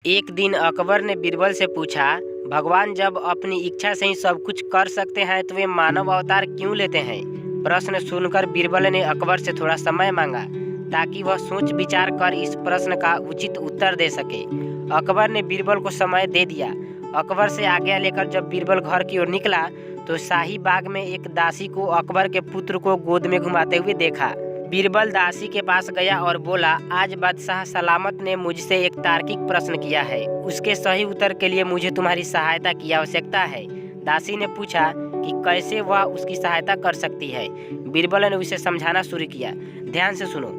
एक दिन अकबर ने बीरबल से पूछा, भगवान जब अपनी इच्छा से ही सब कुछ कर सकते हैं तो वे मानव अवतार क्यों लेते हैं। प्रश्न सुनकर बीरबल ने अकबर से थोड़ा समय मांगा ताकि वह सोच विचार कर इस प्रश्न का उचित उत्तर दे सके। अकबर ने बीरबल को समय दे दिया। अकबर से आज्ञा लेकर जब बीरबल घर की ओर निकला तो शाही बाग में एक दासी को अकबर के पुत्र को गोद में घुमाते हुए देखा। बीरबल दासी के पास गया और बोला, आज बादशाह सलामत ने मुझसे एक तार्किक प्रश्न किया है। उसके सही उत्तर के लिए मुझे तुम्हारी सहायता की आवश्यकता है। दासी ने पूछा कि कैसे वह उसकी सहायता कर सकती है। बीरबल ने उसे समझाना शुरू किया। ध्यान से सुनो।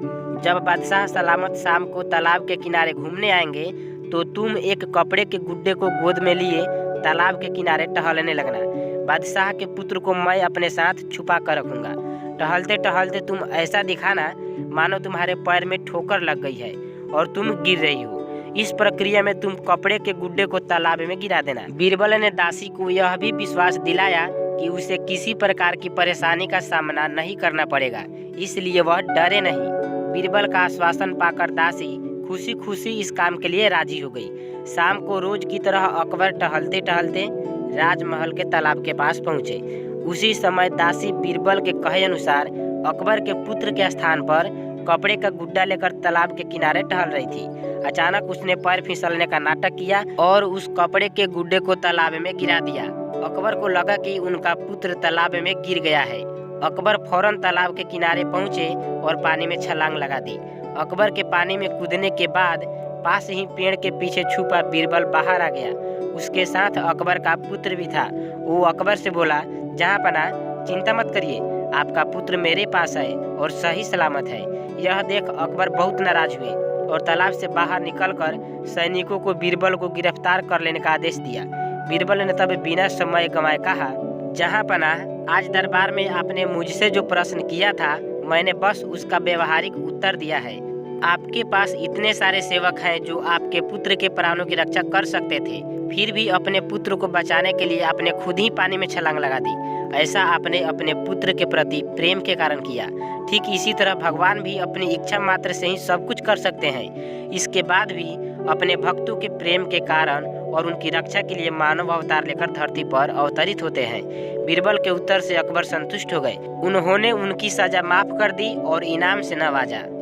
जब बादशाह सलामत शाम को तालाब के किनारे घूमने आएंगे तो तुम एक कपड़े के गुड्डे को गोद में लिए तालाब के किनारे टहलने लगना। बादशाह के पुत्र को मैं अपने साथ छुपा कर रखूंगा। टहलते टहलते तुम ऐसा दिखाना मानो तुम्हारे पैर में ठोकर लग गई है और तुम गिर रही हो। इस प्रक्रिया में तुम कपड़े के गुड्डे को तालाब में गिरा देना। बीरबल ने दासी को यह भी विश्वास दिलाया कि उसे किसी प्रकार की परेशानी का सामना नहीं करना पड़ेगा, इसलिए वह डरे नहीं। बीरबल का आश्वासन पाकर दासी खुशी खुशी इस काम के लिए राजी हो गई। शाम को रोज की तरह अकबर टहलते टहलते राजमहल के तालाब के पास पहुँचे। उसी समय दासी बीरबल के कहे अनुसार अकबर के पुत्र के स्थान पर कपड़े का गुड्डा लेकर तालाब के किनारे टहल रही थी। अचानक उसने पैर फिसलने का नाटक किया और उस कपड़े के गुड्डे को तालाब में गिरा दिया। अकबर को लगा कि उनका पुत्र तालाब में गिर गया है। अकबर फौरन तालाब के किनारे पहुंचे और पानी में छलांग लगा दी। अकबर के पानी में कूदने के बाद पास ही पेड़ के पीछे छुपा बीरबल बाहर आ गया। उसके साथ अकबर का पुत्र भी था। वो अकबर से बोला, जहाँपना चिंता मत करिए, आपका पुत्र मेरे पास है और सही सलामत है। यह देख अकबर बहुत नाराज हुए और तालाब से बाहर निकलकर सैनिकों को बीरबल को गिरफ्तार कर लेने का आदेश दिया। बीरबल ने तब बिना समय गंवाए कहा, जहाँपना आज दरबार में आपने मुझसे जो प्रश्न किया था मैंने बस उसका व्यवहारिक उत्तर दिया है। आपके पास इतने सारे सेवक हैं जो आपके पुत्र के प्राणों की रक्षा कर सकते थे, फिर भी अपने पुत्र को बचाने के लिए आपने खुद ही पानी में छलांग लगा दी। ऐसा आपने अपने पुत्र के प्रति प्रेम के कारण किया। ठीक इसी तरह भगवान भी अपनी इच्छा मात्र से ही सब कुछ कर सकते हैं। इसके बाद भी अपने भक्तों के प्रेम के कारण और उनकी रक्षा के लिए मानव अवतार लेकर धरती पर अवतरित होते हैं। बीरबल के उत्तर से अकबर संतुष्ट हो गए। उन्होंने उनकी सजा माफ कर दी और इनाम से नवाजा।